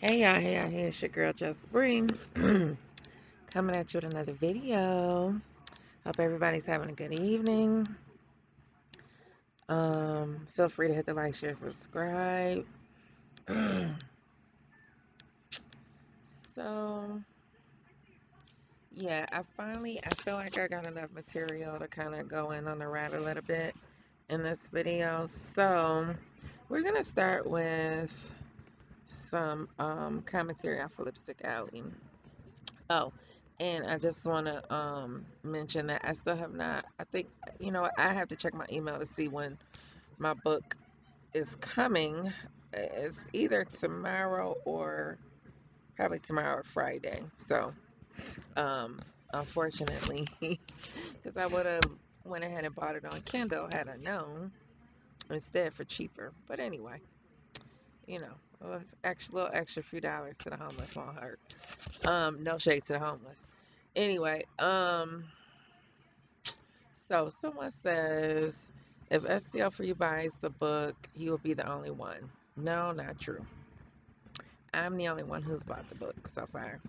Hey y'all, it's your girl Just Spring coming at you with another video. Hope everybody's having a good evening. Feel free to hit the like, share, subscribe. So yeah, I feel like I got enough material to kind of go in on the rat a little bit in this video. So we're gonna start with some commentary off of Lipstick Alley. Oh, and I just want to mention that I still have not. I think I have to check my email to see when my book is coming. It's either tomorrow or probably tomorrow or Friday. So, um, unfortunately, because I would have went ahead and bought it on Kindle had I known instead for cheaper. But anyway, little extra few dollars to the homeless won't hurt. No shade to the homeless. Anyway, so someone says if STL for you buys the book, he will be the only one. No, not true. I'm the only one who's bought the book so far.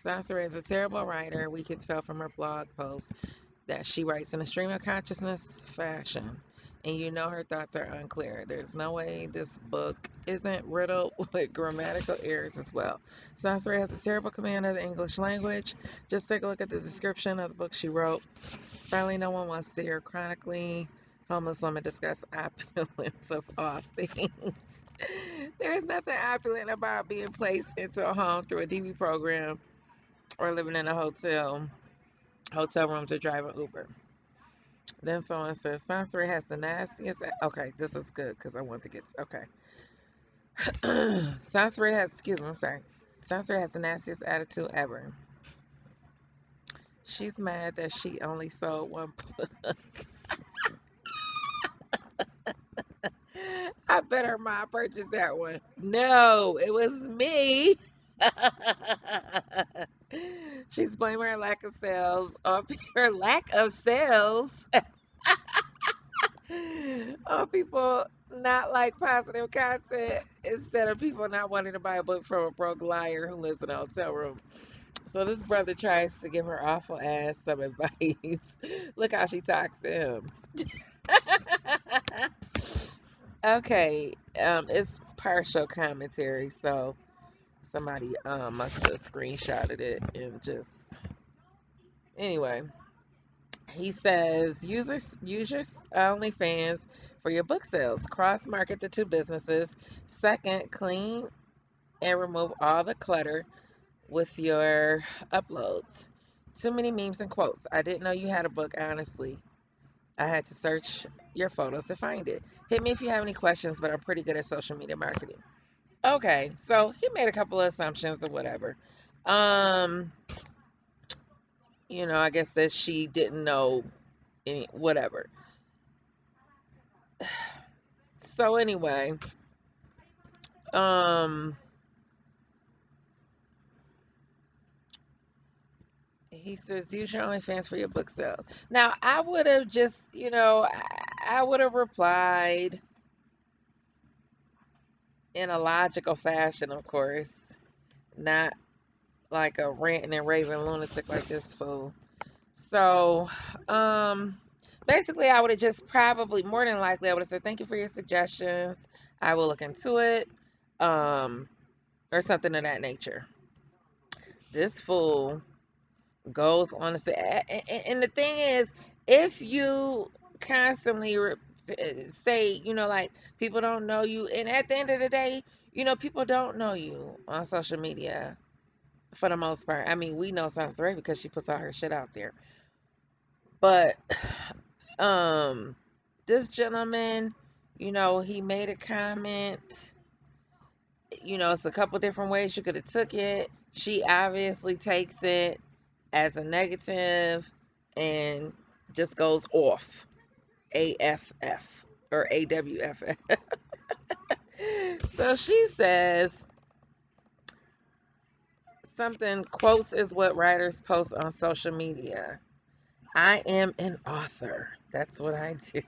Soncerae is a terrible writer. We can tell from her blog post that she writes in a stream of consciousness fashion. And her thoughts are unclear. There's no way this book isn't riddled with grammatical errors as well. Soncerae has a terrible command of the English language. Just take a look at the description of the book she wrote. Finally, no one wants to hear chronically homeless women discuss opulence of all things. There's nothing opulent about being placed into a home through a DV program or living in a hotel rooms or driving Uber. Then someone says Soncerae has the nastiest. Okay, this is good because I want to get. Okay. Soncerae has, excuse me, I'm sorry. Soncerae has the nastiest attitude ever. She's mad that she only sold one book. I bet her mom purchased that one. No, it was me. She's blaming her lack of sales on her lack of sales on people not like positive content instead of people not wanting to buy a book from a broke liar who lives in a hotel room. So this brother tries to give her awful ass some advice. Look how she talks to him. Okay, it's partial commentary, so somebody must have screenshotted it and just anyway. He says use your OnlyFans for your book sales. Cross market the two businesses. Second, clean and remove all the clutter with your uploads. Too many memes and quotes. I didn't know you had a book, honestly. I had to search your photos to find it. Hit me if you have any questions, but I'm pretty good at social media marketing. Okay, so he made a couple of assumptions or whatever. Um, I guess that she didn't know any whatever. So anyway, um, he says use your OnlyFans for your book sales. Now I would have just, I would have replied in a logical fashion, of course, not like a ranting and raving lunatic like this fool. So, basically, I would have just probably, more than likely, I would have said, thank you for your suggestions. I will look into it, um, or something of that nature. This fool goes on to say, and the thing is, if you constantly say, like people don't know you, and at the end of the day, people don't know you on social media for the most part. I mean, we know Soncerae because she puts all her shit out there, but um, this gentleman, he made a comment. It's a couple different ways you could have took it. She obviously takes it as a negative and just goes off. AFF or AWFF. So she says something, quotes is what writers post on social media. I am an author. That's what I do.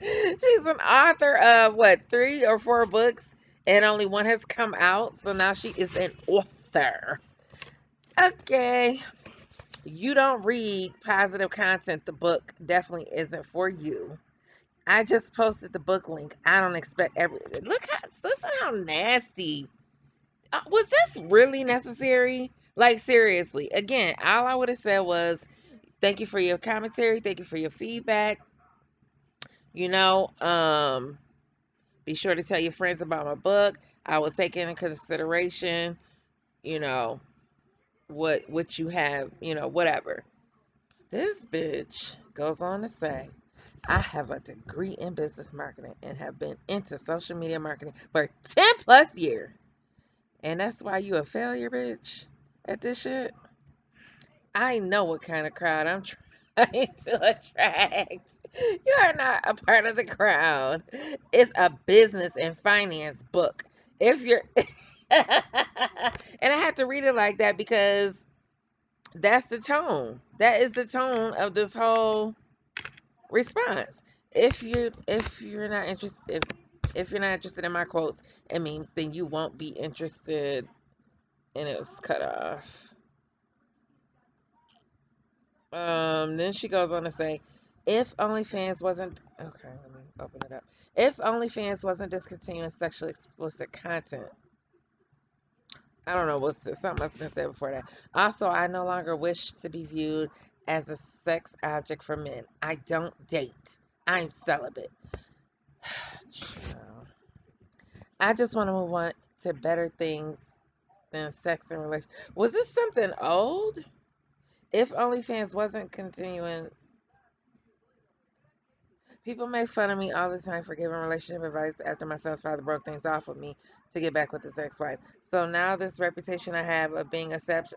She's an author of what, 3 or 4 books, and only one has come out. So now she is an author. Okay. You don't read positive content. The book definitely isn't for you. I just posted the book link. I don't expect every. Listen how nasty. Was this really necessary? Like, seriously. Again, all I would have said was thank you for your commentary. Thank you for your feedback. You know, be sure to tell your friends about my book. I will take into consideration, you know, what you have, whatever. This bitch goes on to say, I have a degree in business marketing and have been into social media marketing for 10 plus years. And that's why you a failure, bitch, at this shit. I know what kind of crowd I'm trying to attract. You are not a part of the crowd. It's a business and finance book. If you're and I have to read it like that because that's the tone. That is the tone of this whole response. If you're not interested if you're not interested in my quotes, it means then you won't be interested, and it was cut off. Then she goes on to say, if OnlyFans wasn't okay, let me open it up. If OnlyFans wasn't discontinuing sexually explicit content, I don't know what's this, something must have been said before that. Also, I no longer wish to be viewed as a sex object for men. I don't date. I'm celibate. Child. I just want to move on to better things than sex and relations. Was this something old? If OnlyFans wasn't continuing, people make fun of me all the time for giving relationship advice after my son's father broke things off with me to get back with his ex-wife. So now this reputation I have of being a sex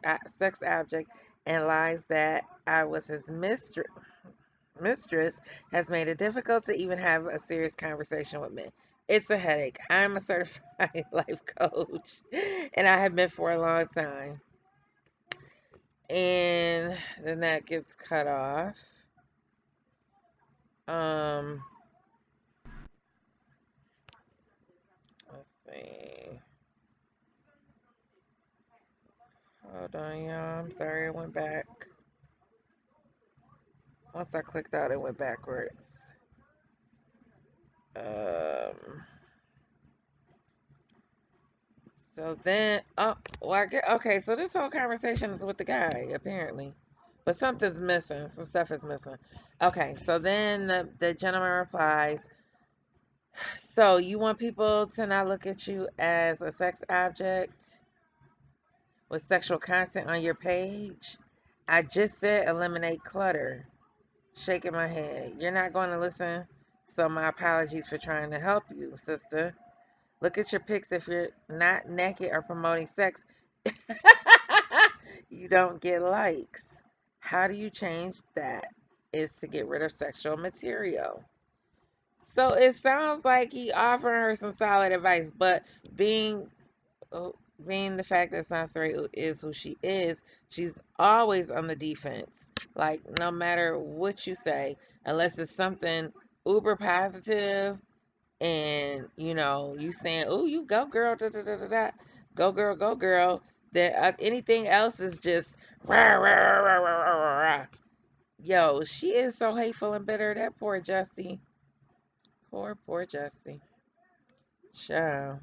object and lies that I was his mistress has made it difficult to even have a serious conversation with men. It's a headache. I'm a certified life coach, and I have been for a long time. And then that gets cut off. Um, let's see. Hold on, y'all. I'm sorry, it went back. Once I clicked out, it went backwards. Um, so then, oh, well, I get okay. So this whole conversation is with the guy, apparently, but something's missing. Some stuff is missing. Okay, so then the gentleman replies, "So you want people to not look at you as a sex object with sexual content on your page? I just said eliminate clutter." Shaking my head. You're not going to listen, so my apologies for trying to help you, sister. Look at your pics if you're not naked or promoting sex. You don't get likes. How do you change that? Is to get rid of sexual material. So it sounds like he offered her some solid advice, but being oh, being the fact that Soncerae is who she is, she's always on the defense. Like, no matter what you say, unless it's something uber positive and, you saying, oh, you go girl, da da da da da, go girl, then anything else is just rah, rah, rah, rah, rah, rah, rah. Yo, she is so hateful and bitter. That poor Justy. Poor Justy. Ciao.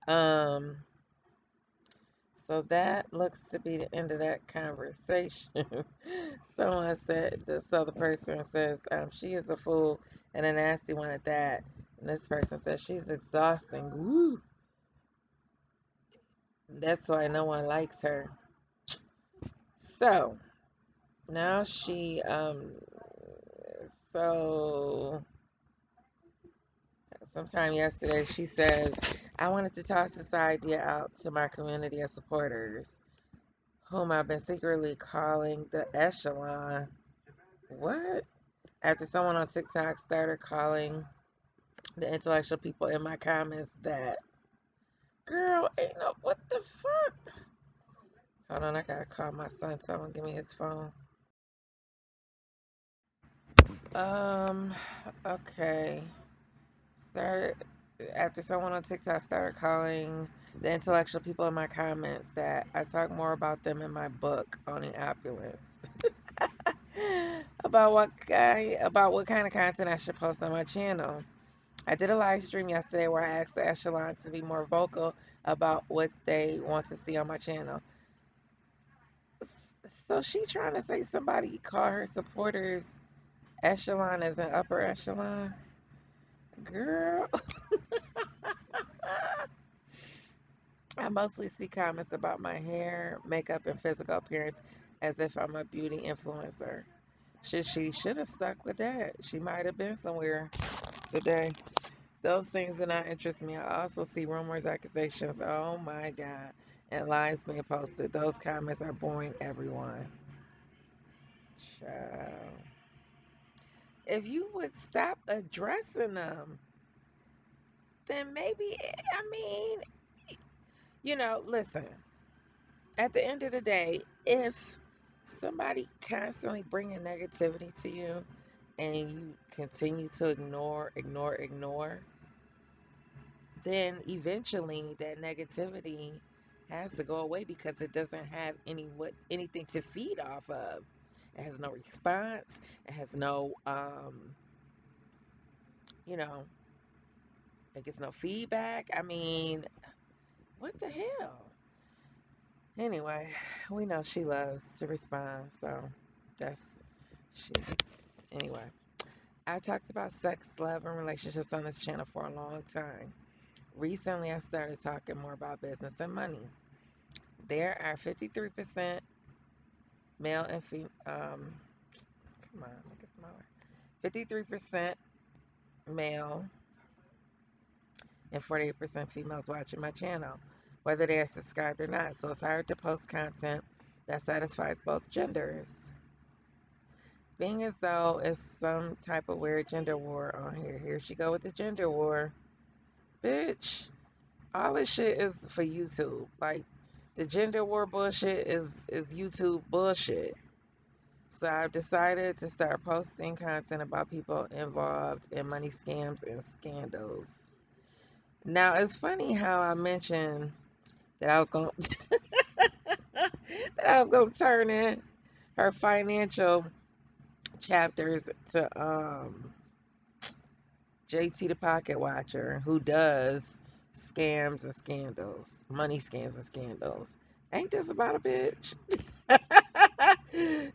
Um, So that looks to be the end of that conversation. Someone said, this other person says, she is a fool and a nasty one at that. And this person says, she's exhausting. Woo. That's why no one likes her. So now so sometime yesterday, she says, I wanted to toss this idea out to my community of supporters, whom I've been secretly calling the echelon. What? After someone on TikTok started calling the intellectual people in my comments that, girl, ain't no, what the fuck? Hold on, I gotta call my son, tell him to give me his phone. Um, okay. Started. after someone on TikTok started calling the intellectual people in my comments that I talk more about them in my book, Owning Opulence. About what kind of content I should post on my channel. I did a live stream yesterday where I asked the echelon to be more vocal about what they want to see on my channel. So she trying to say somebody call her supporters echelon as an upper echelon? Girl, I mostly see comments about my hair, makeup, and physical appearance as if I'm a beauty influencer. She should have stuck with that. She might have been somewhere today. Those things do not interest me. I also see rumors, accusations, oh my God, and lies being posted. Those comments are boring everyone. Child. If you would stop addressing them, then maybe, I mean, listen, at the end of the day, if somebody constantly bringing negativity to you and you continue to ignore, then eventually that negativity has to go away because it doesn't have anything to feed off of. It has no response. It has no you know, it gets no feedback. I mean, what the hell? Anyway, we know she loves to respond, so that's she's anyway. I talked about sex, love, and relationships on this channel for a long time. Recently, I started talking more about business and money. There are 53% male and female. Come on, make it smaller. 53% male and 48% females watching my channel, whether they are subscribed or not. So it's hard to post content that satisfies both genders. Being as though it's some type of weird gender war on here. Here she go with the gender war. Bitch, all this shit is for YouTube. Like, the gender war bullshit is YouTube bullshit. So I've decided to start posting content about people involved in money scams and scandals. Now it's funny how I mentioned that I was going that I was going to turn in her financial chapters to JT the Pocket Watcher, who does scams and scandals, money scams and scandals. Ain't this about a bitch?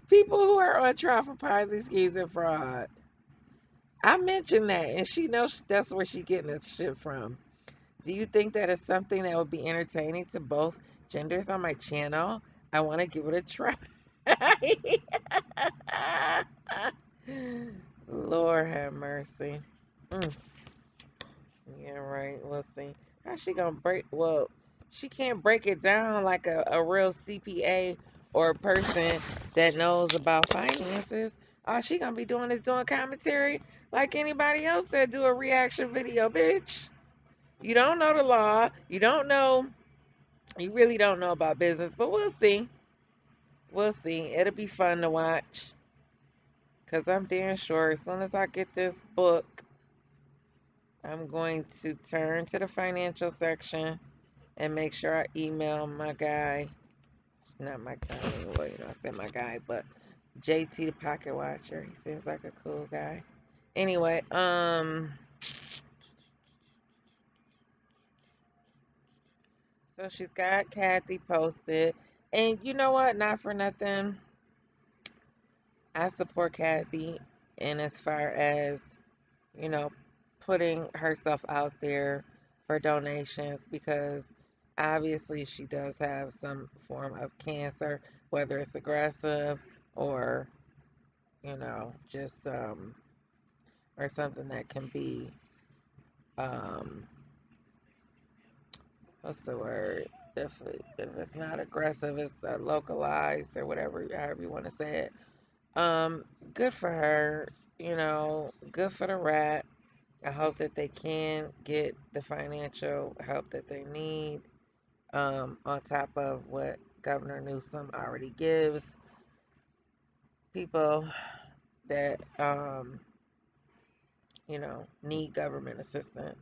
People who are on trial for Ponzi schemes and fraud. I mentioned that, and she knows that's where she getting this shit from. Do you think that is something that would be entertaining to both genders on my channel? I want to give it a try. Lord have mercy. Mm, yeah, right. We'll see. How she gonna break? Well, she can't break it down like a real CPA or a person that knows about finances. All she gonna be doing is doing commentary like anybody else that do a reaction video, bitch. You don't know the law. You don't know. You really don't know about business, but we'll see. We'll see. It'll be fun to watch. Because I'm damn sure as soon as I get this book, I'm going to turn to the financial section and make sure I email my guy. Not my guy, well, I said my guy, but JT the Pocket Watcher. He seems like a cool guy. Anyway, so she's got Kathy posted. And you know what? Not for nothing. I support Kathy in as far as, you know, putting herself out there for donations because obviously she does have some form of cancer, whether it's aggressive or, just or something that can be what's the word? If it's not aggressive, it's localized or whatever, however you want to say it. Um, Good for her, good for the rat. I hope that they can get the financial help that they need, on top of what Governor Newsom already gives people that, need government assistance.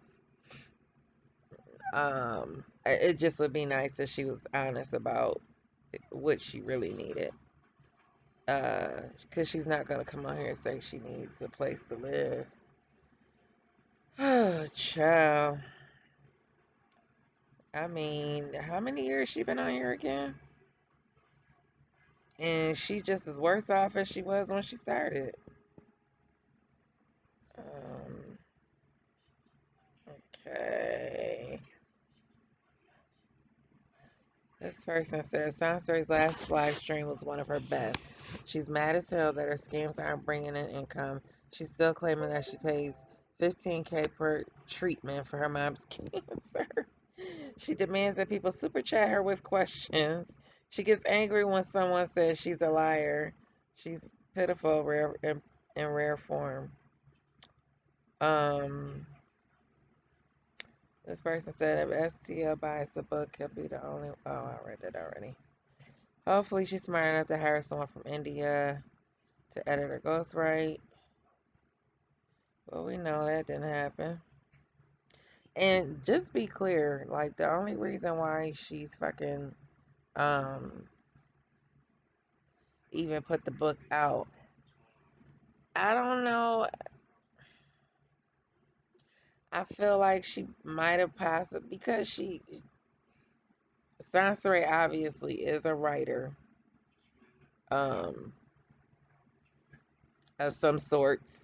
It just would be nice if she was honest about what she really needed. Because she's not gonna come on here and say she needs a place to live. Oh, child. I mean, how many years she been on here again? And she just as worse off as she was when she started. Um, okay. This person says Soncerae's last live stream was one of her best. She's mad as hell that her scams aren't bringing in income. She's still claiming that she pays 15K per treatment for her mom's cancer. She demands that people super chat her with questions. She gets angry when someone says she's a liar. She's pitiful in rare form. Um, this person said if STL buys the book, he'll be the only. Oh, I read it already. Hopefully, she's smart enough to hire someone from India to edit her ghostwrite. Well, we know that didn't happen. And just be clear, like the only reason why she's fucking um even put the book out, I don't know. I feel like she might have passed it because Soncerae obviously is a writer um of some sorts.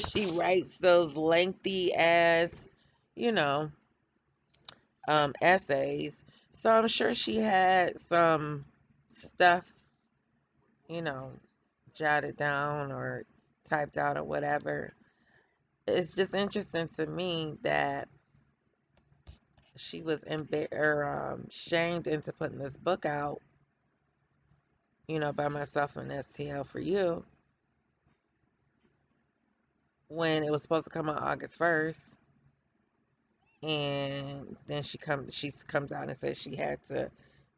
She writes those lengthy ass, you know, essays. So I'm sure she had some stuff, you know, jotted down or typed out or whatever. It's just interesting to me that she was shamed into putting this book out, by myself and STL for you when it was supposed to come out August 1st. And then she comes out and says she had to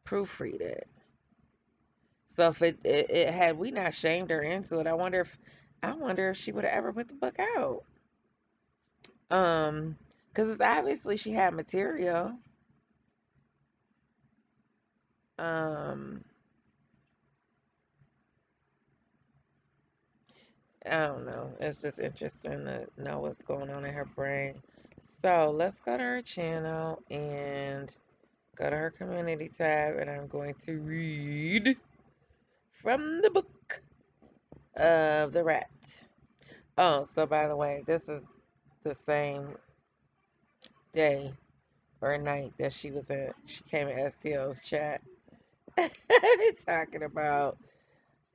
proofread it. So if it had we not shamed her into it, I wonder if she would have ever put the book out. Because it's obviously she had material. Um, I don't know. It's just interesting to know what's going on in her brain. So let's go to her channel and go to her community tab, and I'm going to read from the book of the rat. Oh, so by the way, this is the same day or night that she came in STL's chat talking about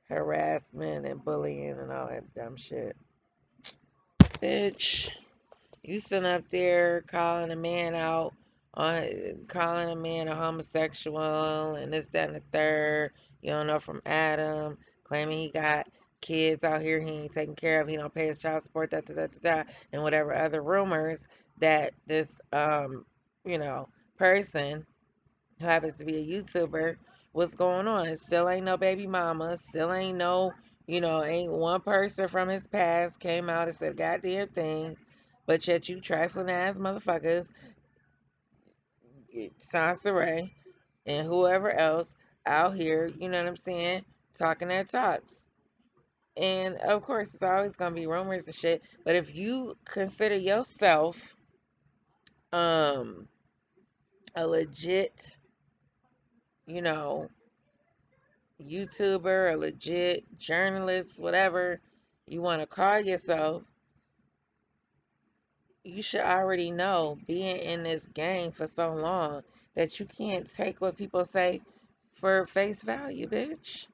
harassment and bullying and all that dumb shit. Bitch, you sitting up there calling a man out calling a man a homosexual and this, that, and the third. You don't know from Adam, claiming he got kids out here he ain't taking care of, he don't pay his child support, da da da da da, and whatever other rumors that this you know, person who happens to be a YouTuber, what's going on? Still ain't no baby mama. Still ain't no, ain't one person from his past came out and said a goddamn thing. But yet you trifling ass motherfuckers, Soncerae and whoever else out here, you know what I'm saying, talking that talk. And of course, it's always gonna be rumors and shit. But if you consider yourself um a legit, you know, YouTuber, a legit journalist, whatever you want to call yourself, you should already know, being in this game for so long, that you can't take what people say for face value, bitch.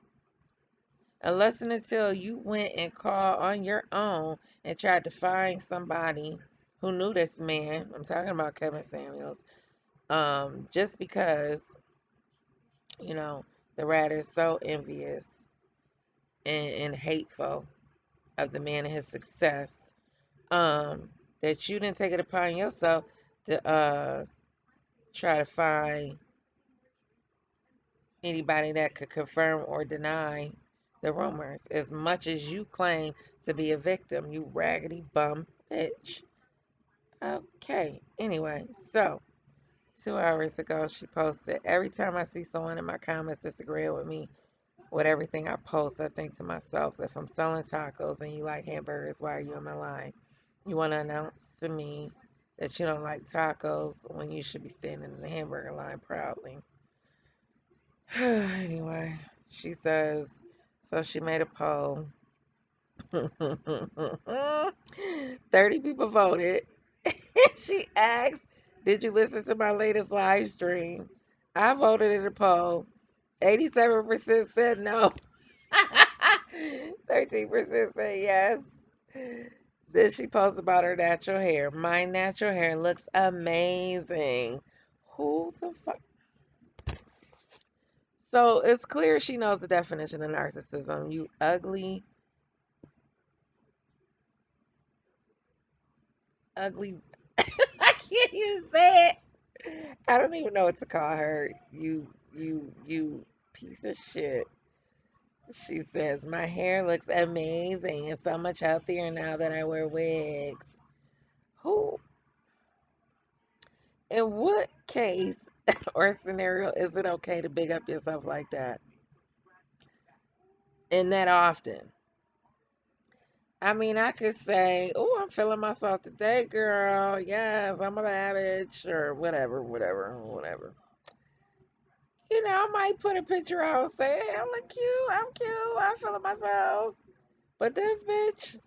Unless and until you went and called on your own and tried to find somebody who knew this man. I'm talking about Kevin Samuels. Just because, you know, the rat is so envious and hateful of the man and his success, um, that you didn't take it upon yourself to try to find anybody that could confirm or deny the rumors as much as you claim to be a victim, you raggedy bum bitch. Okay, anyway, so 2 hours ago, she posted, every time I see someone in my comments disagreeing with me with everything I post, I think to myself, if I'm selling tacos and you like hamburgers, why are you on my line? You want to announce to me that you don't like tacos when you should be standing in the hamburger line proudly. Anyway, she says, so she made a poll. 30 people voted. She asked, did you listen to my latest live stream? I voted in the poll. 87% said no. 13% said yes. Then she posts about her natural hair. My natural hair looks amazing. Who the fuck? So it's clear she knows the definition of narcissism. You ugly, ugly. I can't even say it. I don't even know what to call her. You piece of shit. She says, my hair looks amazing and so much healthier now that I wear wigs. Who, in what case or scenario is it okay to big up yourself like that? And that often? I mean, I could say, oh, I'm feeling myself today, girl. Yes, I'm a bad bitch, or whatever, whatever, whatever. You know, I might put a picture out and say, hey, I look cute, I'm cute, I'm feeling myself. But this bitch,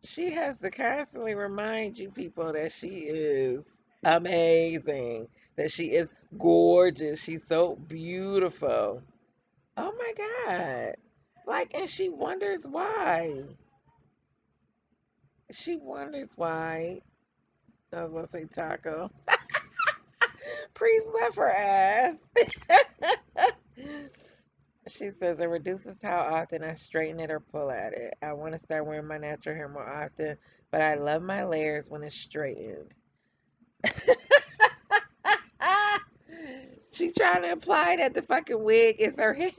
she has to constantly remind you people that she is amazing, that she is gorgeous, she's so beautiful. Oh my God. Like, and she wonders why. She wonders why. I was gonna say taco. Priest left her ass. She says it reduces how often I straighten it or pull at it. I want to start wearing my natural hair more often, but I love my layers when it's straightened. She trying to imply that the fucking wig is her hair.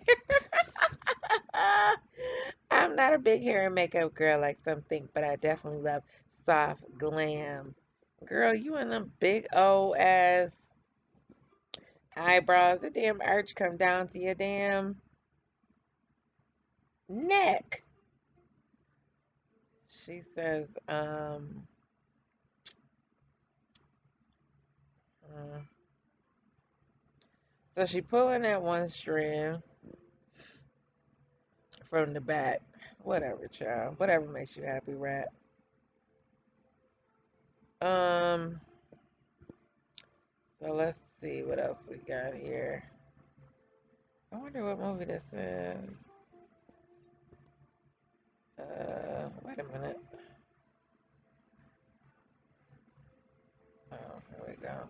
I'm not a big hair and makeup girl like some think, but I definitely love soft glam. Girl, you and them big old ass eyebrows. The damn arch come down to your damn neck. She says, uh, so she pulling that one strand from the back. Whatever, child. Whatever makes you happy, rat. Um, so let's see what else we got here. I wonder what movie this is. Wait a minute. Oh, here we go.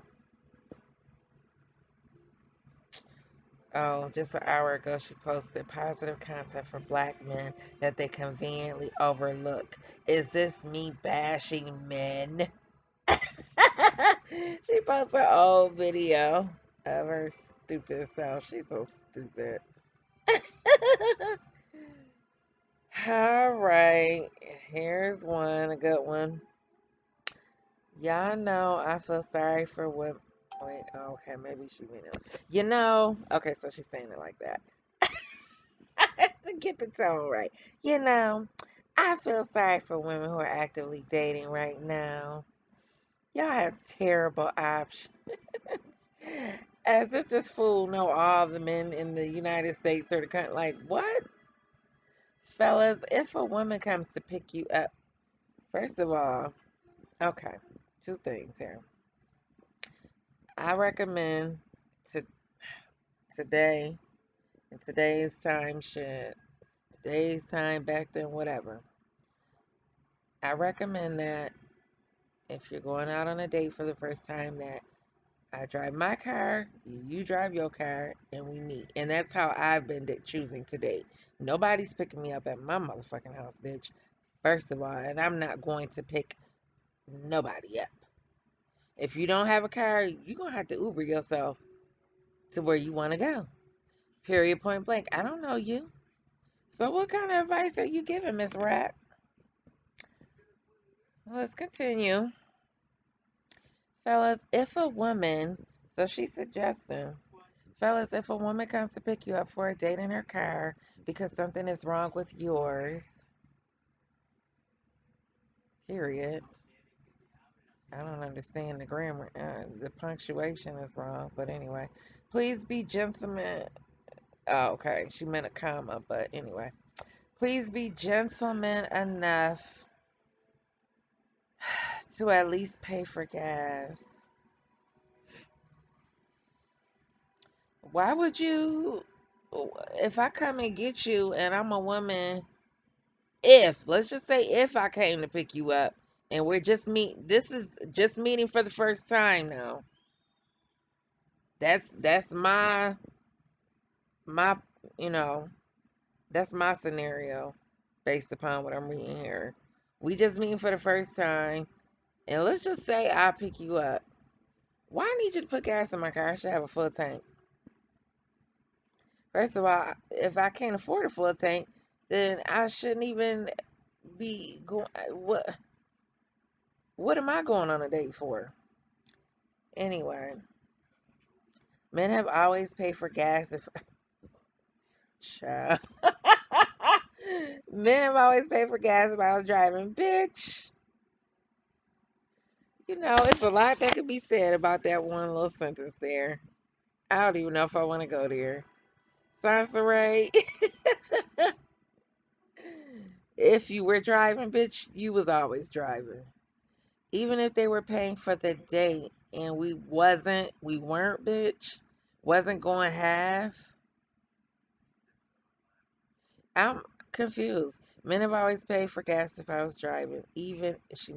Oh, just an hour ago, she posted positive content for black men that they conveniently overlook. Is this me bashing men? She posted an old video of her stupid self. She's so stupid. All right, here's one, a good one. Y'all know I feel sorry for women. Wait, okay, maybe she meant it. Okay, so she's saying it like that. To get the tone right. I feel sorry for women who are actively dating right now. Y'all have terrible options. As if this fool know all the men in the United States or the country. Like, what? Fellas, if a woman comes to pick you up, first of all, okay, two things here. I recommend to today, in today's time, shit, today's time, back then, whatever. I recommend that if you're going out on a date for the first time, that I drive my car, you drive your car, and we meet. And that's how I've been choosing to date. Nobody's picking me up at my motherfucking house, bitch. First of all, and I'm not going to pick nobody up. If you don't have a car, you're going to have to Uber yourself to where you want to go. Period, point blank. I don't know you. So what kind of advice are you giving, Miss Rat? Let's continue. Fellas, if a woman So she's suggesting, fellas, if a woman comes to pick you up for a date in her car because something is wrong with yours, period. I don't understand the grammar. The punctuation is wrong, but anyway. Please be gentlemen. Oh, okay. She meant a comma, but anyway. Please be gentlemen enough to at least pay for gas. Why would you, if I come and get you and I'm a woman, if, let's just say if I came to pick you up and we're just this is just meeting for the first time now. That's my, you know, that's my scenario based upon what I'm reading here. We just meeting for the first time, and let's just say I pick you up. Why I need you to put gas in my car? I should have a full tank. First of all, if I can't afford a full tank, then I shouldn't even be going. What am I going on a date for? Anyway, men have always paid for gas if child. Men have always paid for gas if I was driving. Bitch. You know, it's a lot that could be said about that one little sentence there. I don't even know if I want to go there. Soncerae, if you were driving, bitch, you was always driving. Even if they were paying for the date and we weren't, bitch, wasn't going half. I'm confused. Men have always paid for gas if I was driving. Even she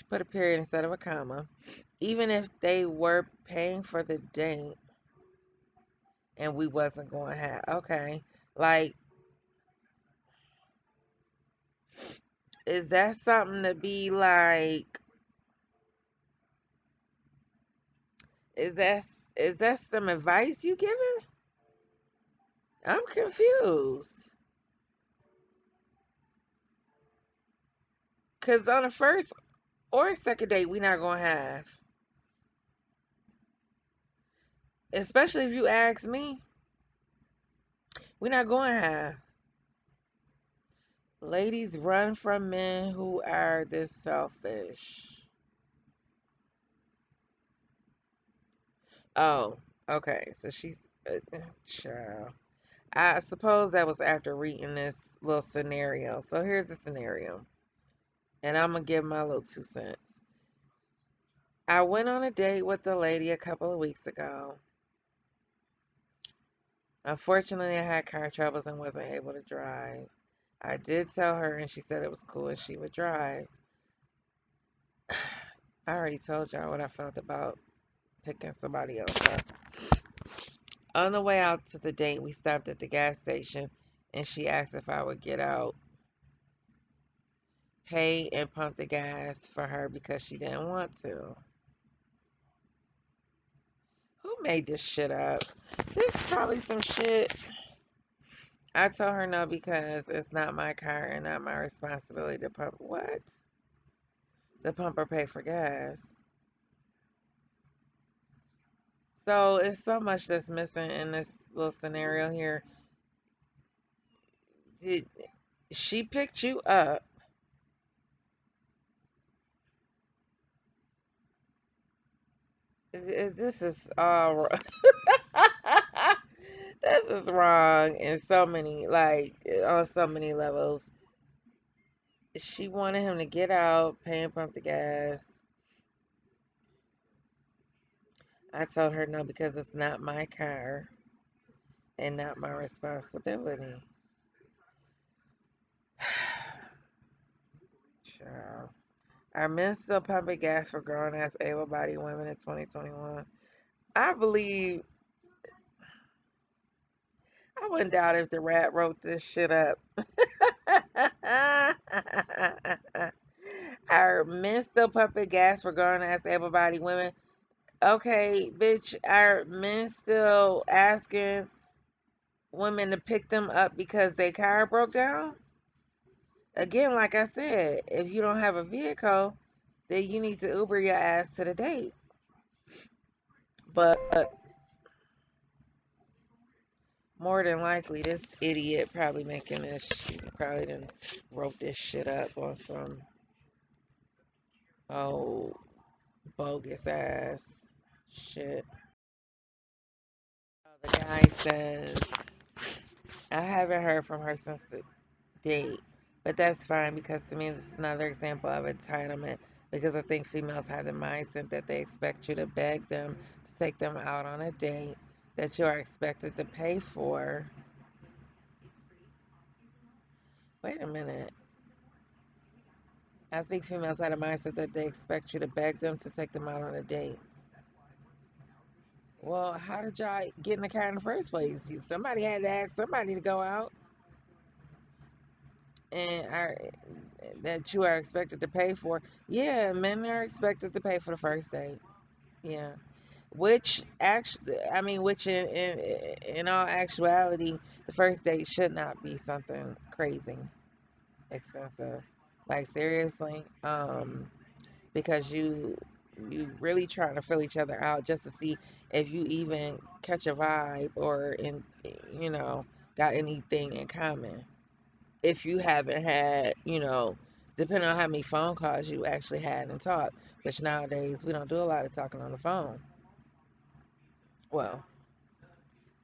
put a period instead of a comma. Even if they were paying for the date and we wasn't going half. Okay. Like, is that something to be like, is that is that some advice you giving? I'm confused. Cause on the first or second date we not gonna have. Especially if you ask me, we not going to have. Ladies run from men who are this selfish. Oh, okay. So she's child. I suppose that was after reading this little scenario. So here's the scenario. And I'm going to give my little 2 cents. I went on a date with a lady a couple of weeks ago. Unfortunately, I had car troubles and wasn't able to drive. I did tell her, and she said it was cool and she would drive. I already told y'all what I felt about picking somebody else up. On the way out to the date, we stopped at the gas station and she asked if I would get out, pay, and pump the gas for her because she didn't want to. Who made this shit up? This is probably some shit. I told her no because it's not my car and not my responsibility to pump. What? The pump or pay for gas. So it's so much that's missing in this little scenario here. Did she picked you up? This is all wrong. This is wrong in so many, like, on so many levels. She wanted him to get out, pay and pump the gas. I told her no because it's not my car and not my responsibility. Child. Are men still pumping gas for grown ass able bodied women in 2021? I believe, I wouldn't doubt if the rat wrote this shit up. Are men still pumping gas for grown ass able bodied women? Okay, bitch, are men still asking women to pick them up because their car broke down? Again, like I said, if you don't have a vehicle, then you need to Uber your ass to the date. But more than likely, this idiot probably making this, she probably done wrote this shit up on some, oh, bogus ass shit. The guy says, I haven't heard from her since the date, but that's fine because to me, this is another example of entitlement because I think females have the mindset that they expect you to beg them to take them out on a date that you are expected to pay for. Wait a minute. I think females have a mindset that they expect you to beg them to take them out on a date. Well, how did y'all get in the car in the first place? Somebody had to ask somebody to go out, and that you are expected to pay for. Yeah, men are expected to pay for the first date. Yeah, which actually, I mean, which in all actuality, the first date should not be something crazy expensive. Like seriously, because you really trying to fill each other out just to see if you even catch a vibe or you know got anything in common. If you haven't had, depending on how many phone calls you actually had and talked, which nowadays we don't do a lot of talking on the phone. Well,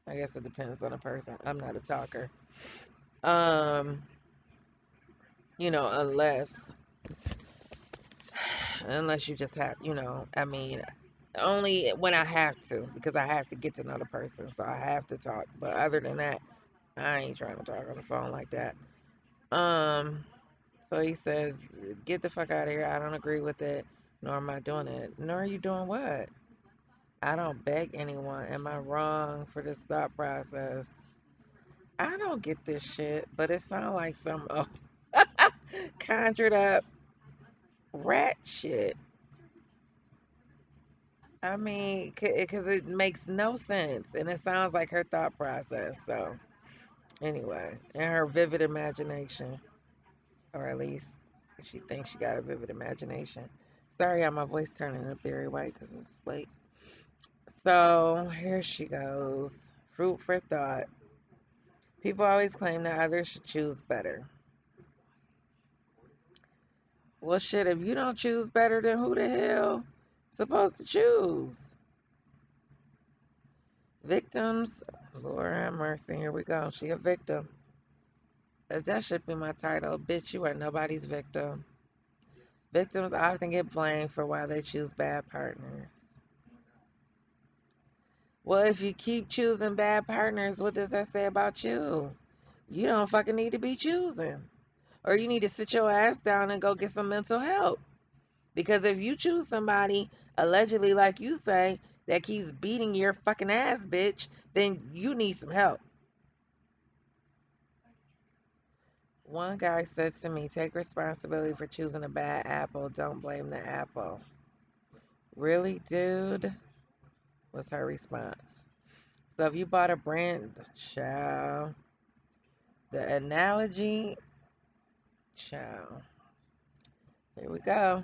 I guess it depends on the person. I'm not a talker. Um, unless you just have, I mean, only when I have to, because I have to get to know the person, so I have to talk. But other than that, I ain't trying to talk on the phone like that. Um, so he says, "Get the fuck out of here. I don't agree with it, nor am I doing it. Nor are you doing what? I don't beg anyone. Am I wrong for this thought process? I don't get this shit, but it sounds like some conjured up rat shit. I mean, because it makes no sense, and it sounds like her thought process. So, anyway, and her vivid imagination, or at least she thinks she got a vivid imagination. Sorry, how my voice turning to Barry White because it's late. So, here she goes. Fruit for thought. People always claim that others should choose better. Well, shit, if you don't choose better, then who the hell supposed to choose? Victims, Lord have mercy, here we go. She a victim. That should be my title. Bitch, you are nobody's victim. Victims often get blamed for why they choose bad partners. Well, if you keep choosing bad partners, what does that say about you? You don't fucking need to be choosing. Or you need to sit your ass down and go get some mental help. Because if you choose somebody, allegedly, like you say, that keeps beating your fucking ass, bitch, then you need some help. One guy said to me, take responsibility for choosing a bad apple. Don't blame the apple. Really, dude? Was her response. So if you bought a brand, child, the analogy, child. Here we go.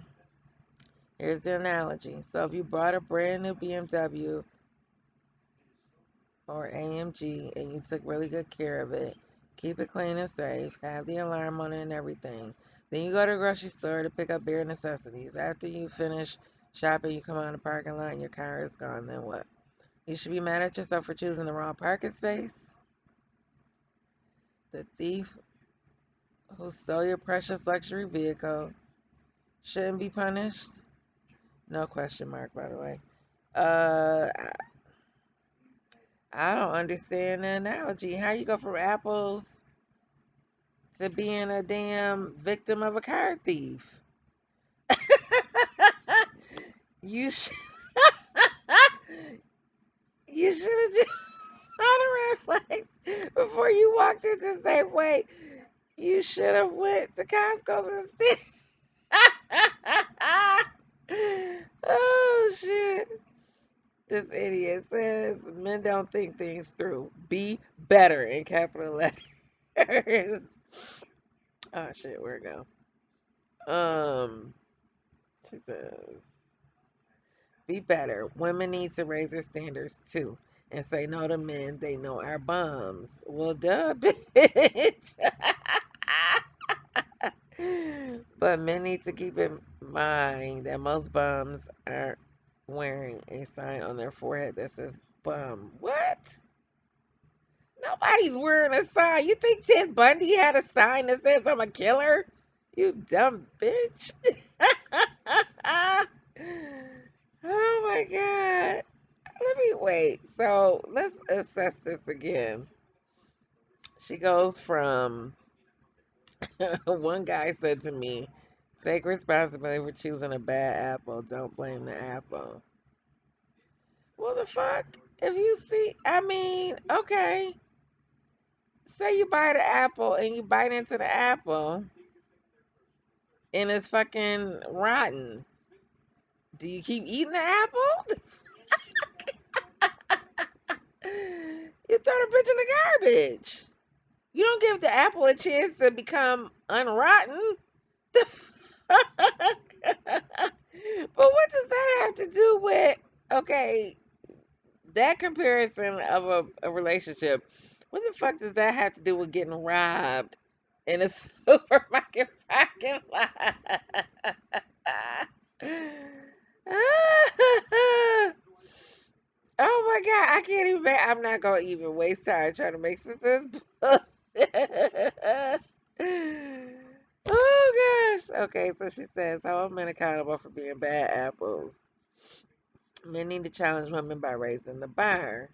Here's the analogy. So if you bought a brand new BMW or AMG and you took really good care of it, keep it clean and safe, have the alarm on it and everything. Then you go to the grocery store to pick up bare necessities. After you finish shopping, you come out of the parking lot and your car is gone. Then what? You should be mad at yourself for choosing the wrong parking space. The thief who stole your precious luxury vehicle shouldn't be punished. No question mark, by the way. I don't understand the analogy. How you go from apples to being a damn victim of a car thief? You should you should have just saw the red flags before you walked into Safeway. You should have went to Costco's instead. Oh shit. This idiot says men don't think things through. Be better in capital letters. Oh shit, where it go? She says Be better. Women need to raise their standards too and say no to men they know are bums. Well, duh, bitch. But men need to keep in mind that most bums are wearing a sign on their forehead that says bum. What? Nobody's wearing a sign. You think Ted Bundy had a sign that says I'm a killer? You dumb bitch. Oh my God. Let me wait. So let's assess this again. She goes from one guy said to me, take responsibility for choosing a bad apple. Don't blame the apple. Well, the fuck? If you see, I mean, okay. Say you buy the apple and you bite into the apple and it's fucking rotten. Do you keep eating the apple? You throw the bitch in the garbage. You don't give the apple a chance to become unrotten. The fuck? But what does that have to do with, okay, that comparison of a relationship? What the fuck does that have to do with getting robbed in a supermarket parking lot? Oh my God, I can't even. I'm not gonna even waste time trying to make sense of this bullshit. Oh gosh. Okay, so she says, "How are men accountable for being bad apples? Men need to challenge women by raising the bar.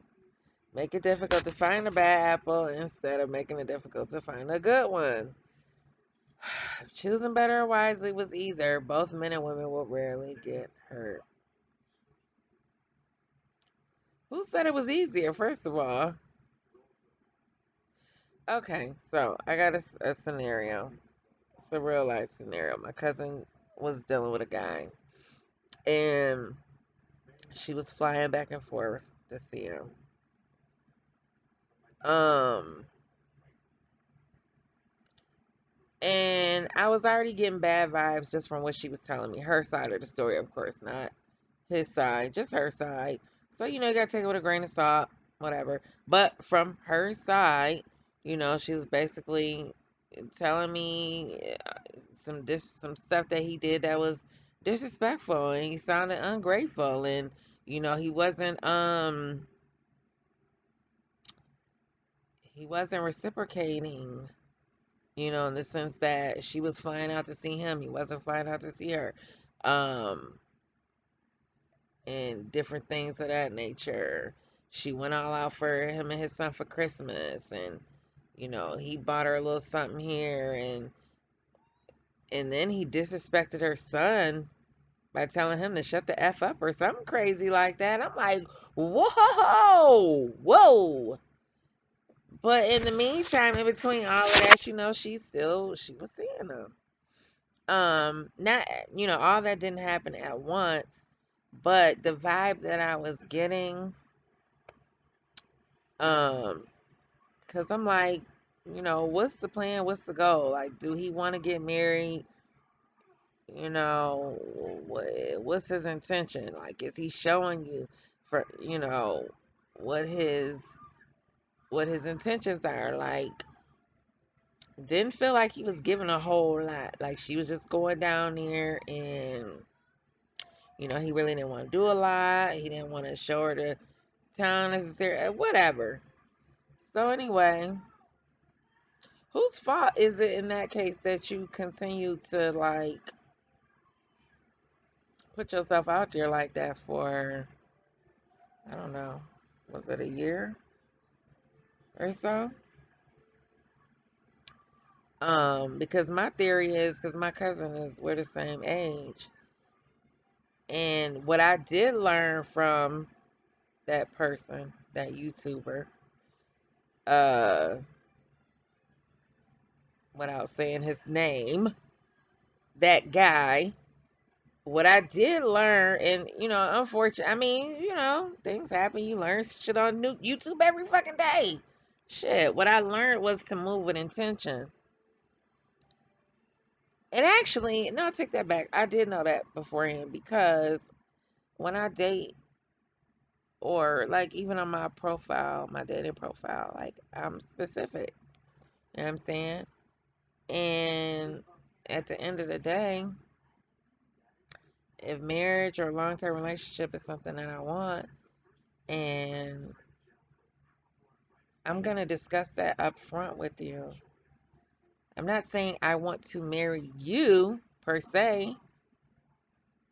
Make it difficult to find a bad apple instead of making it difficult to find a good one. If choosing better or wisely was either, both men and women will rarely get hurt." Who said it was easier? First of all, okay, so I got a scenario. It's a real life scenario. My cousin was dealing with a guy, and she was flying back and forth to see him. Um, and I was already getting bad vibes just from what she was telling me. Her side of the story, of course, not his side, just her side. So, you gotta take it with a grain of salt, whatever. But from her side, she was basically telling me some stuff that he did that was disrespectful, and he sounded ungrateful, and he wasn't reciprocating, in the sense that she was flying out to see him, he wasn't flying out to see her. Um and different things of that nature. She went all out for him and his son for Christmas, and he bought her a little something here, and then he disrespected her son by telling him to shut the F up or something crazy like that. I'm like, whoa, whoa. But in the meantime, in between all of that, she was seeing him. Not, all that didn't happen at once, but the vibe that I was getting, um, because I'm like, what's the plan? What's the goal? Like, do he want to get married? What's his intention? Like, is he showing you for, what his what his intentions are? Like, didn't feel like he was giving a whole lot. Like, she was just going down there, and he really didn't want to do a lot. He didn't want to show her the town necessarily, whatever. So anyway, whose fault is it in that case that you continue to, like, put yourself out there like that for, I don't know, was it a year or so? Because my theory is, because my cousin is, we're the same age. And what I did learn from that person, that YouTuber, uh, without saying his name, that guy, what I did learn, and unfortunately, I mean, things happen. You learn shit on YouTube every fucking day. Shit, what I learned was to move with intention. And actually, no, I take that back. I did know that beforehand because when I date, or like even on my profile, my dating profile, like I'm specific. You know what I'm saying? And at the end of the day, if marriage or long term relationship is something that I want, and I'm gonna discuss that up front with you. I'm not saying I want to marry you per se,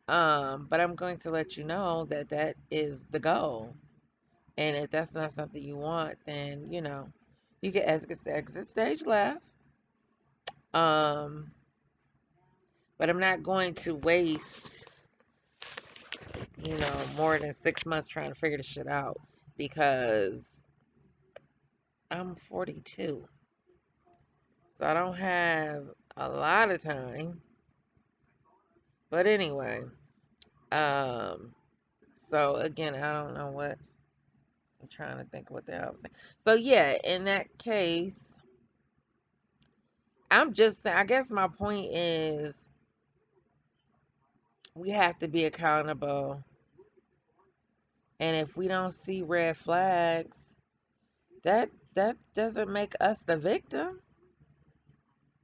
but I'm going to let you know that that is the goal. And if that's not something you want, then you can exit stage left. Um, but I'm not going to waste more than 6 months trying to figure this shit out because I'm 42. So I don't have a lot of time. But anyway, um, so again, I don't know what I'm trying to think of what the hell I was saying. So yeah, in that case, I guess my point is we have to be accountable. And if we don't see red flags, that doesn't make us the victim.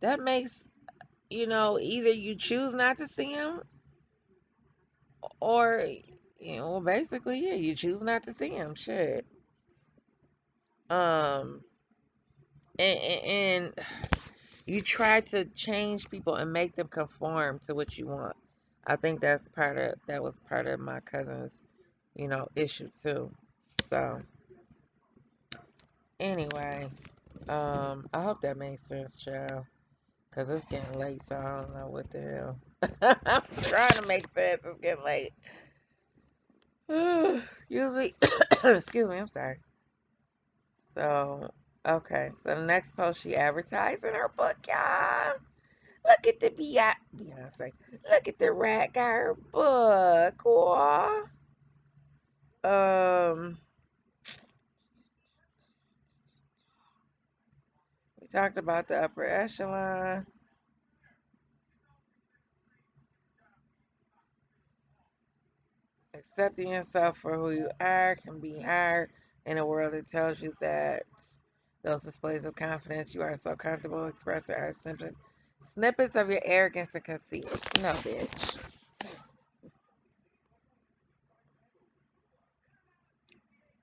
That makes, either you choose not to see them or, well, basically, yeah, you choose not to see them. Shit. Um, and you try to change people and make them conform to what you want. I think that was part of my cousin's, issue too. So anyway, I hope that makes sense, child. Cause it's getting late, so I don't know what the hell. I'm trying to make sense. It's getting late. Excuse me. Excuse me. I'm sorry. So, okay. So the next post, she advertised in her book, y'all. Look at the Beyonce. Look at the rat got her book. Aw. Um, we talked about the upper echelon. Accepting yourself for who you are can be hard in a world that tells you that those displays of confidence you are so comfortable expressing are simply snippets of your arrogance and conceit. No, bitch.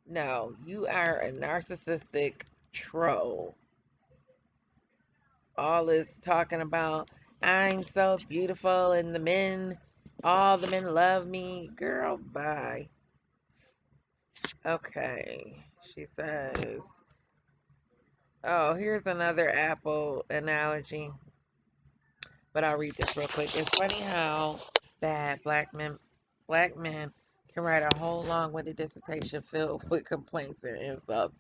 No, you are a narcissistic troll. All this talking about I'm so beautiful and all the men love me. Girl, bye. Okay. She says, oh, here's another Apple analogy, but I'll read this real quick. It's funny how bad black men can write a whole long-winded dissertation filled with complaints and insults.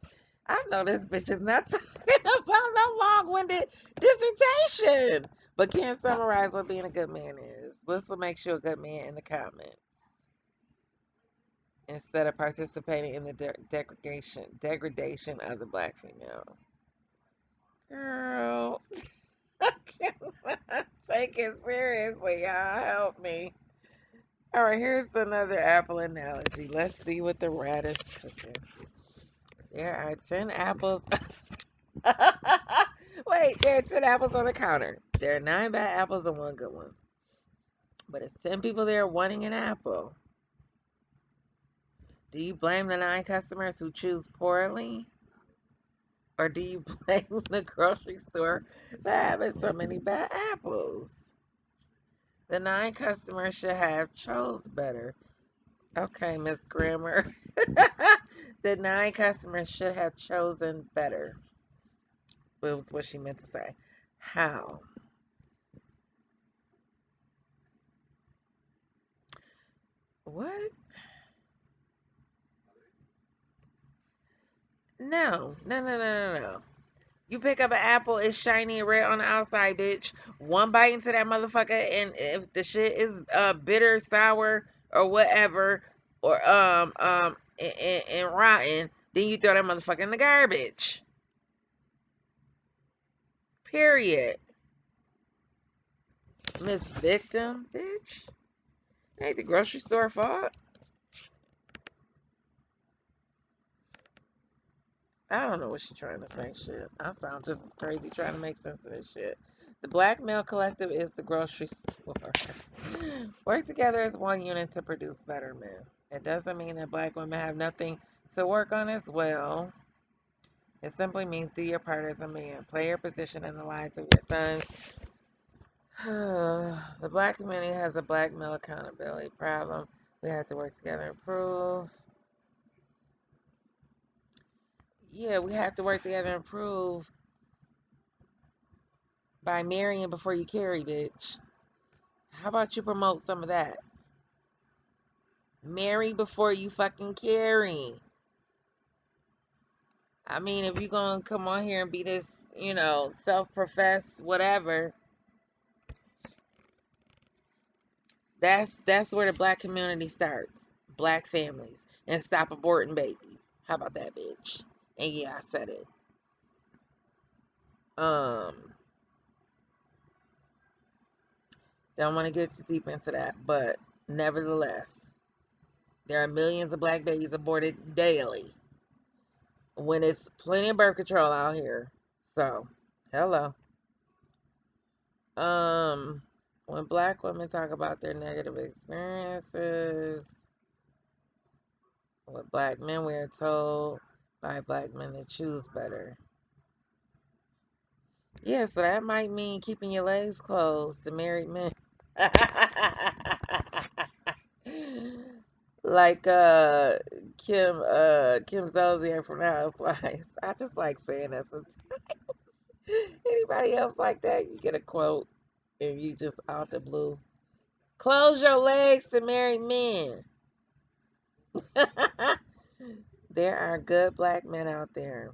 I know this bitch is not talking about no long-winded dissertation, but can't summarize what being a good man is. Lisa makes you a good man in the comments instead of participating in the degradation of the black female. Girl, I cannot take it seriously, y'all. Help me. All right, here's another apple analogy. Let's see what the rat is cooking. There are 10 apples. Wait, there are 10 apples on the counter. There are 9 bad apples and 1 good one. But it's 10 people there wanting an apple. Do you blame the 9 customers who choose poorly? Or do you blame the grocery store for having so many bad apples? The 9 customers should have chose better. Okay, Miss Grammar. The 9 customers should have chosen better. Was what she meant to say. How? What? No. No, no, no, no, no. You pick up an apple, it's shiny and red on the outside, bitch. One bite into that motherfucker, and if the shit is bitter, sour, or whatever, or and rotten, then you throw that motherfucker in the garbage. Period. Miss Victim, bitch. Ain't the grocery store fault. I don't know what she's trying to say. Shit, I sound just as crazy trying to make sense of this shit. The Black Male Collective is the grocery store. Work together as one unit to produce better men. It doesn't mean that black women have nothing to work on as well. It simply means do your part as a man. Play your position in the lives of your sons. The black community has a black male accountability problem. We have to work together and improve. Yeah, we have to work together and improve by marrying before you carry, bitch. How about you promote some of that? Marry before you fucking carry. I mean, if you're gonna come on here and be this, self-professed whatever, that's where the black community starts. Black families and stop aborting babies. How about that, bitch? And yeah, I said it. Um, don't want to get too deep into that, but nevertheless, there are millions of black babies aborted daily when it's plenty of birth control out here. So, hello. Um, when black women talk about their negative experiences with black men, we are told by black men to choose better. Yeah, so that might mean keeping your legs closed to married men. Like Kim Zolciak from the Housewives. I just like saying that sometimes. Anybody else like that? You get a quote and you just out the blue. Close your legs to married men. There are good black men out there.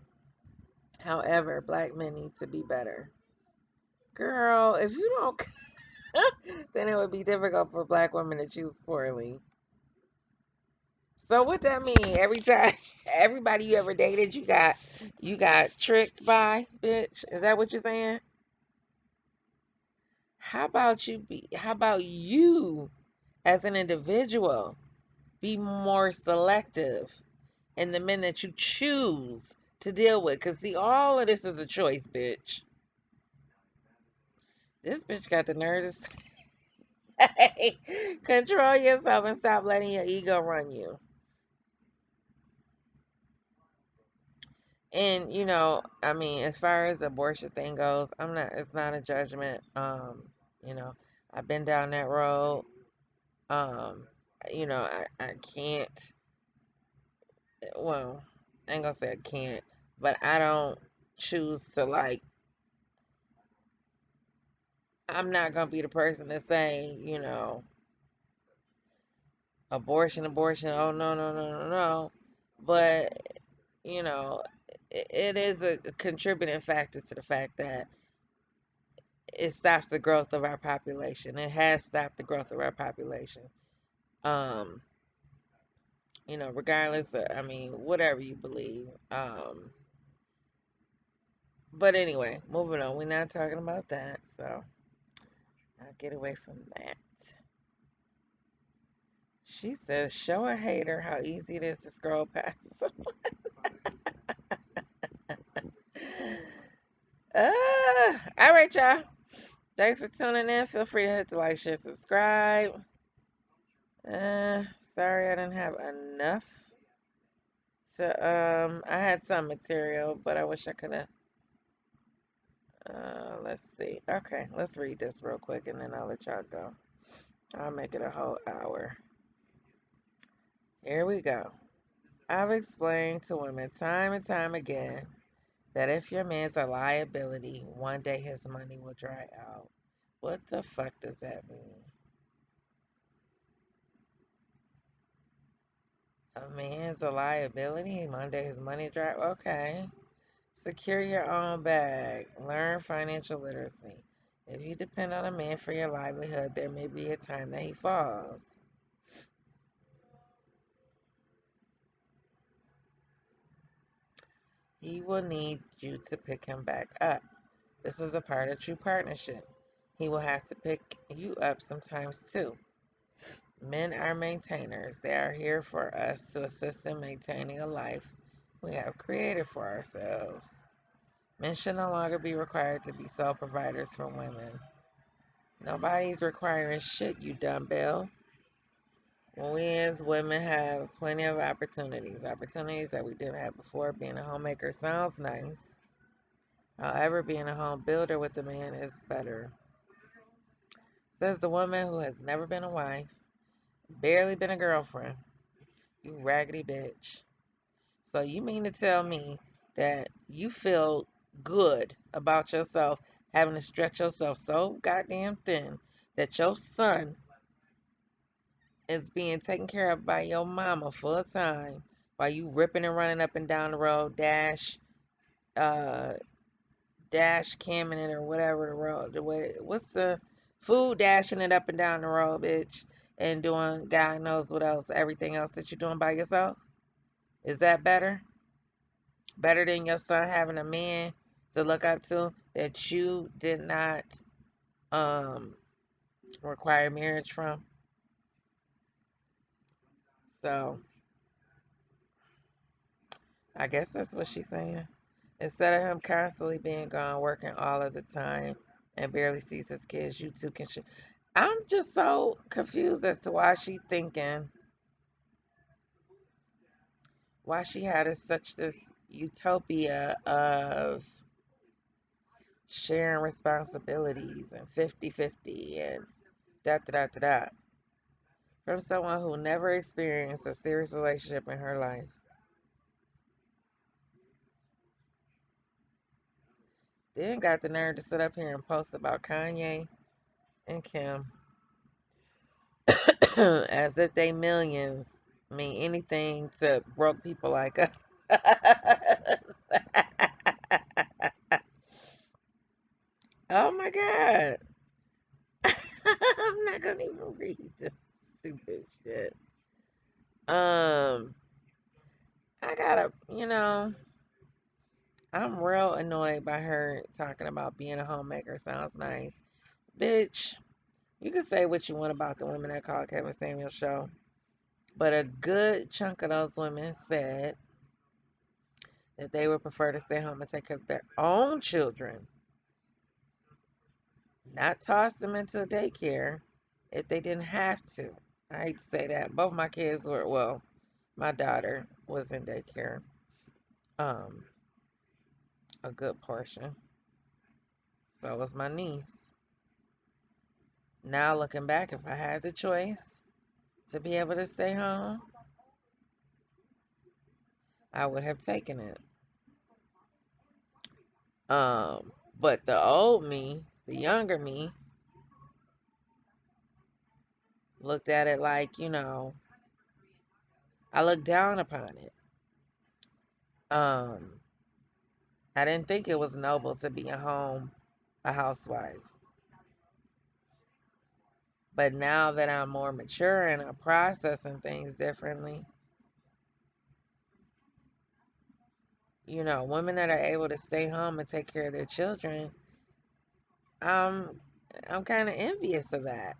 However, black men need to be better. Girl, if you don't, then it would be difficult for black women to choose poorly. So what that mean? Every time, everybody you ever dated, you got tricked by, bitch. Is that what you're saying? How about you as an individual be more selective in the men that you choose to deal with? Cause see, all of this is a choice, bitch. This bitch got the nerve to say, control yourself and stop letting your ego run you. And I mean, as far as the abortion thing goes, it's not a judgment. I've been down that road. Um, I can't, well, I ain't gonna say I can't, but I don't choose to like, I'm not gonna be the person to say, abortion, abortion, oh no, no, no, no, no. But, you know, it is a contributing factor to the fact that it stops the growth of our population. It has stopped the growth of our population. Um, regardless of, I mean, whatever you believe. But anyway, moving on. We're not talking about that, so I'll get away from that. She says, show a hater how easy it is to scroll past someone. All right, y'all. Thanks for tuning in. Feel free to hit the like, share, subscribe. Uh, Sorry I didn't have enough to I had some material, but I wish I could have let's see. Okay, let's read this real quick and then I'll let y'all go. I'll make it a whole hour. Here we go. I've explained to women time and time again that if your man's a liability, one day his money will dry out. What the fuck does that mean? A man's a liability, one day his money dry. Okay. Secure your own bag. Learn financial literacy. If you depend on a man for your livelihood, there may be a time that he falls. He will need you to pick him back up. This is a part of true partnership. He will have to pick you up sometimes too. Men are maintainers. They are here for us to assist in maintaining a life we have created for ourselves. Men should no longer be required to be sole providers for women. Nobody's requiring shit, you dumbbell. We as women have plenty of opportunities that we didn't have before. Being a homemaker sounds nice. However, being a home builder with a man is better. Says the woman who has never been a wife, barely been a girlfriend. You raggedy bitch. So you mean to tell me that you feel good about yourself having to stretch yourself so goddamn thin that your son is being taken care of by your mama full time while you ripping and running up and down the road, uh, dash camming it or whatever the road, the way, what's the food dashing it up and down the road, bitch, and doing God knows what else, everything else that you're doing by yourself? Is that better? Better than your son having a man to look up to that you did not um require marriage from? So I guess that's what she's saying. Instead of him constantly being gone, working all of the time, and barely sees his kids, you two can. I'm just so confused as to why she had such this utopia of sharing responsibilities and 50-50 and da da da da da from someone who never experienced a serious relationship in her life. Then got the nerve to sit up here and post about Kanye and Kim as if they millions mean anything to broke people like us. Oh my God. I'm not gonna even read this stupid shit. Um, I gotta, I'm real annoyed by her talking about being a homemaker. Sounds nice. Bitch, you can say what you want about the women that called Kevin Samuel's show, but a good chunk of those women said that they would prefer to stay home and take care of their own children, not toss them into daycare if they didn't have to. I hate to say that. Both my kids were, well, my daughter was in daycare, um, a good portion. So was my niece. Now looking back, if I had the choice to be able to stay home, I would have taken it. But the old me, the younger me, looked at it like, I looked down upon it. Um, I didn't think it was noble to be a housewife. But now that I'm more mature and I'm processing things differently, women that are able to stay home and take care of their children, I'm I'm kind of envious of that.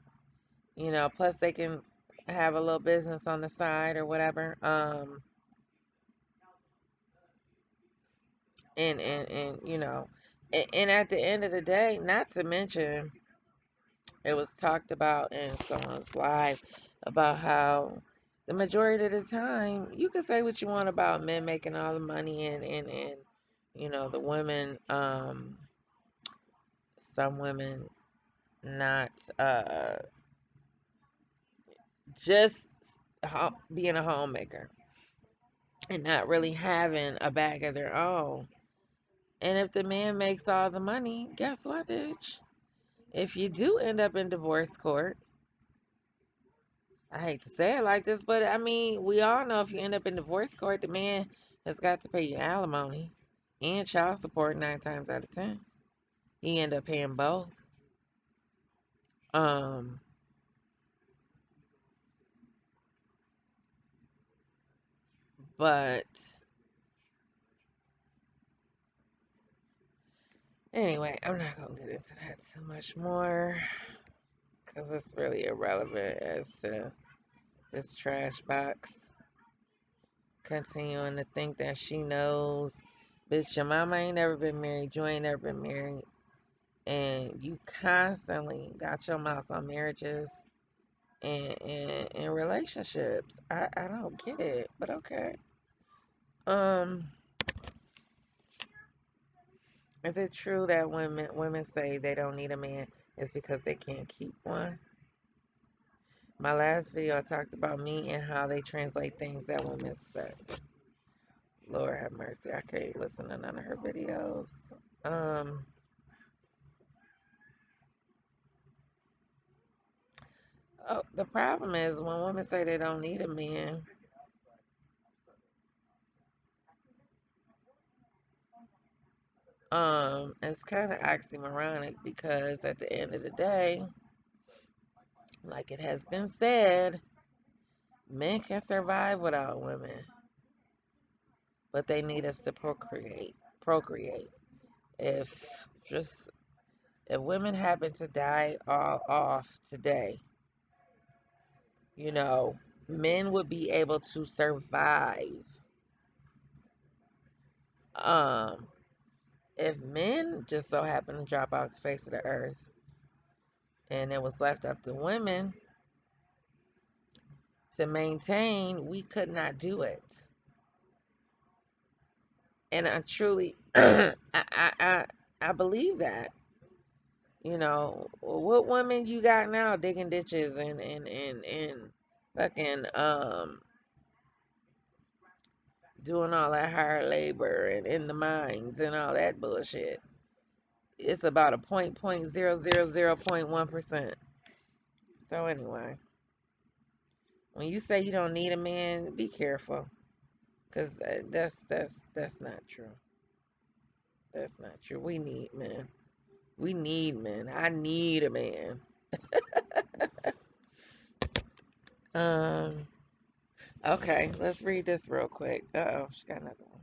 Plus they can have a little business on the side or whatever. And at the end of the day, not to mention, it was talked about in someone's live about how the majority of the time you can say what you want about men making all the money and the women, some women not just being a homemaker and not really having a bag of their own. And if the man makes all the money, guess what, bitch? If you do end up in divorce court, I hate to say it like this, but I mean, we all know if you end up in divorce court, the man has got to pay you alimony and child support 9 times out of 10. He end up paying both. Um, but anyway, I'm not gonna get into that too much more because it's really irrelevant as to this trash box. continuing to think that she knows. Bitch, your mama ain't never been married. You ain't never been married. And you constantly got your mouth on marriages and relationships. I don't get it, but okay. Um, is it true that women say they don't need a man is because they can't keep one? My last video I talked about me and how they translate things that women say. Lord have mercy, I can't listen to none of her videos. Um, the problem is when women say they don't need a man, it's kind of oxymoronic because at the end of the day, like it has been said, men can survive without women, but they need us to procreate. If just if women happen to die all off today, you know, men would be able to survive. Um, if men just so happen to drop off the face of the earth and it was left up to women to maintain, we could not do it. And I truly, I believe that. You know, what women you got now digging ditches and fucking doing all that hard labor and in the mines and all that bullshit. It's about a 0.0001%. So anyway, when you say you don't need a man, be careful, cause that's not true. That's not true. We need men. We need men. I need a man. Um. Okay, let's read this real quick. Uh-oh, she got another one.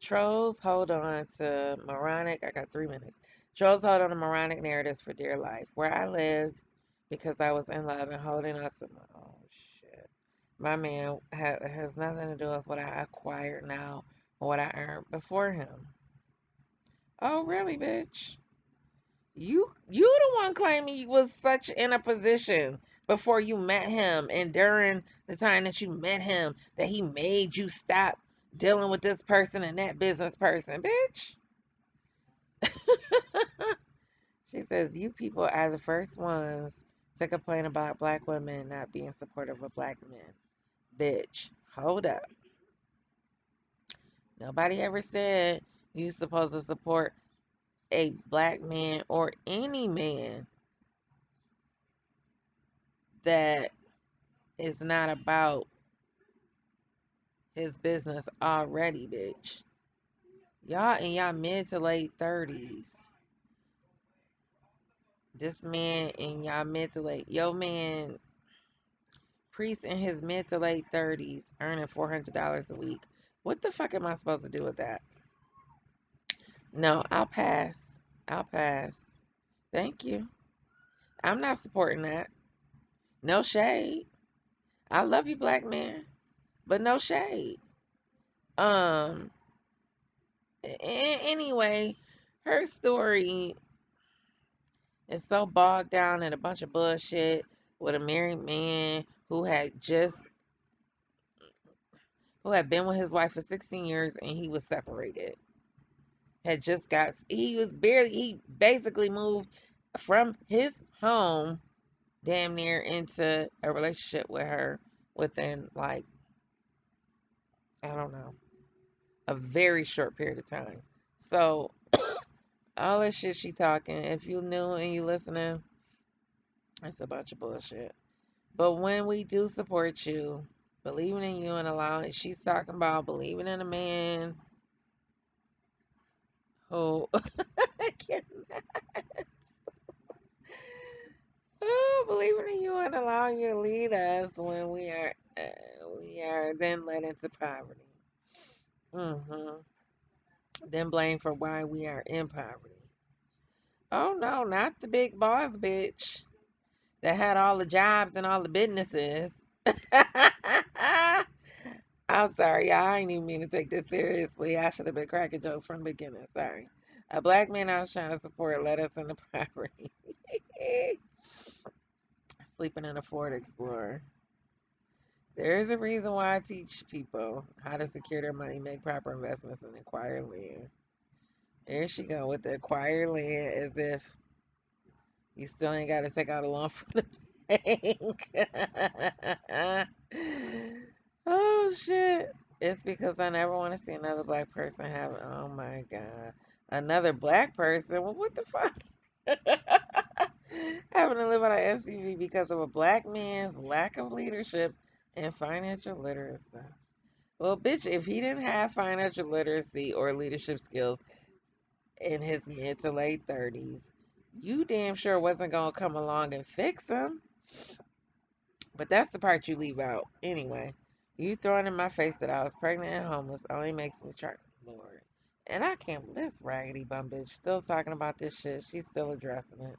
Trolls hold on to moronic. I got 3 minutes. Trolls hold on to moronic narratives for dear life. Where I lived, because I was in love and holding on to my oh shit. My man has nothing to do with what I acquired now or what I earned before him. Oh really, bitch? You the one claiming you was such in a position before you met him and during the time that you met him that he made you stop dealing with this person and that business person, bitch. She says you people are the first ones to complain about black women not being supportive of black men. Bitch, hold up. Nobody ever said you supposed to support a black man or any man that is not about his business already, bitch. Y'all in y'all mid to late 30s. This man in y'all mid to late. Yo, man, priest in his mid to late 30s, earning $400 a week. What the fuck am I supposed to do with that? No, I'll pass. I'll pass. Thank you. I'm not supporting that. No shade. I love you, black man, but no shade. Um. Anyway, her story is so bogged down in a bunch of bullshit with a married man who had been with his wife for 16 years and he was separated. Had just got he basically moved from his home damn near into a relationship with her within like I don't know, a very short period of time. So all this shit she talking, if you new and you listening, it's a bunch of bullshit. But when we do support you, believing in you and allowing, she's talking about believing in a man who, I cannot, oh, believing in you and allowing you to lead us when we are then led into poverty. hmm Then blamed for why we are in poverty. Oh no, not the big boss bitch that had all the jobs and all the businesses. I'm sorry, y'all. I ain't even mean to take this seriously. I should have been cracking jokes from the beginning. Sorry. A black man I was trying to support led us into poverty. Sleeping in a Ford Explorer. There is a reason why I teach people how to secure their money, make proper investments, and acquire land. There she go with the acquire land as if you still ain't got to take out a loan from the bank. Oh shit. It's because I never want to see another black person have, oh my God. Another black person? Well, what the fuck? Having to live on an SUV because of a black man's lack of leadership and financial literacy. Well, bitch, if he didn't have financial literacy or leadership skills in his mid to late 30s, you damn sure wasn't going to come along and fix him. But that's the part you leave out. Anyway, you throwing in my face that I was pregnant and homeless only makes me try. Lord. And I can't, this raggedy bum bitch still talking about this shit. She's still addressing it.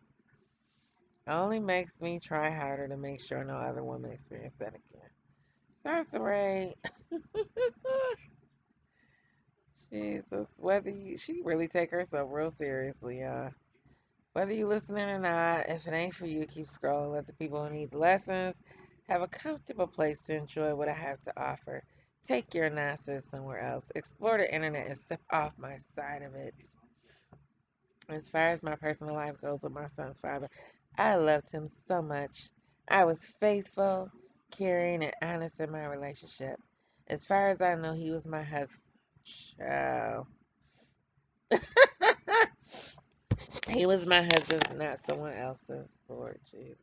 Only makes me try harder to make sure no other woman experience that again. Soncerae, Jesus, she really take herself real seriously, whether you listening or not, if it ain't for you, keep scrolling. Let the people who need lessons have a comfortable place to enjoy what I have to offer. Take your nonsense somewhere else. Explore the internet and step off my side of it. As far as my personal life goes with my son's father, I loved him so much. I was faithful, caring, and honest in my relationship. As far as I know, he was my husband. Child. He was my husband's, not someone else's. Lord Jesus.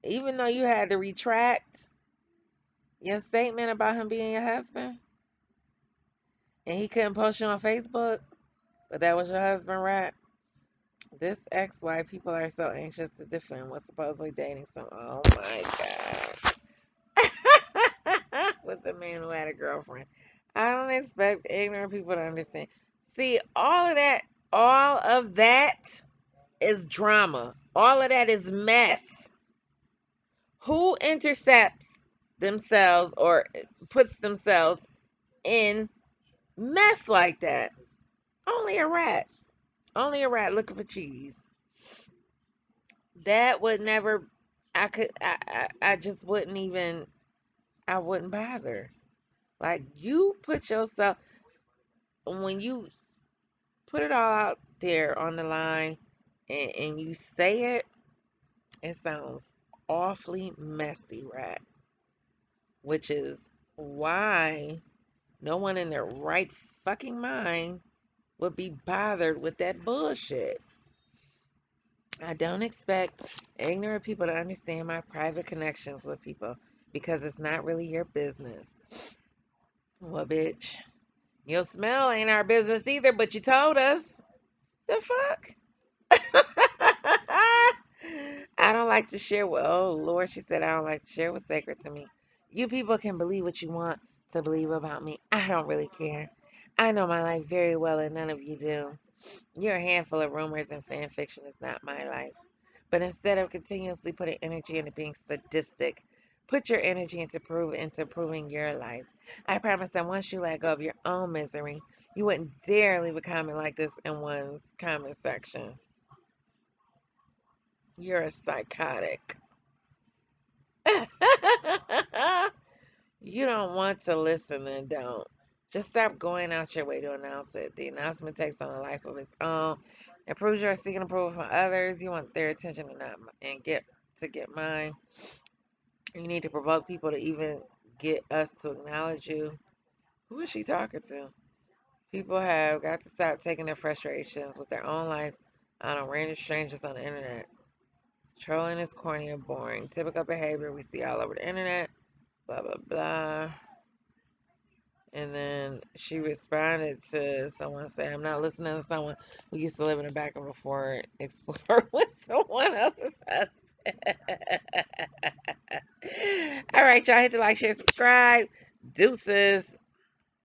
Even though you had to retract your statement about him being your husband, and he couldn't post you on Facebook, but that was your husband, right? This ex-wife, people are so anxious to defend what's supposedly dating some. Oh my God. With the man who had a girlfriend. I don't expect ignorant people to understand. See, all of that is drama. All of that is mess. Who intercepts themselves or puts themselves in mess like that? Only a rat. Only a rat looking for cheese. That would never. I just wouldn't even. I wouldn't bother. Like you put yourself when you put it all out there on the line, and you say it. It sounds awfully messy, right? Which is why no one in their right fucking mind would be bothered with that bullshit. I don't expect ignorant people to understand my private connections with people because it's not really your business. Well, bitch, your smell ain't our business either, but you told us. The fuck? I don't like to share what, oh Lord, she said, I don't like to share what's sacred to me. You people can believe what you want to believe about me. I don't really care. I know my life very well, and none of you do. Your handful of rumors and fan fiction is not my life. But instead of continuously putting energy into being sadistic, put your energy into improving your life. I promise that once you let go of your own misery, you wouldn't dare leave a comment like this in one's comment section. You're a psychotic. You don't want to listen, then don't. Just stop going out your way to announce it. The announcement takes on a life of its own. It proves you are seeking approval from others. You want their attention and get mine. You need to provoke people to even get us to acknowledge you. Who is she talking to? People have got to stop taking their frustrations with their own life on random strangers on the internet. Trolling is corny and boring. Typical behavior we see all over the internet. Blah, blah, blah. And then she responded to someone saying, I'm not listening to someone who used to live in the back of a Ford Explorer with someone else's husband. All right, y'all hit the like, share, subscribe. Deuces.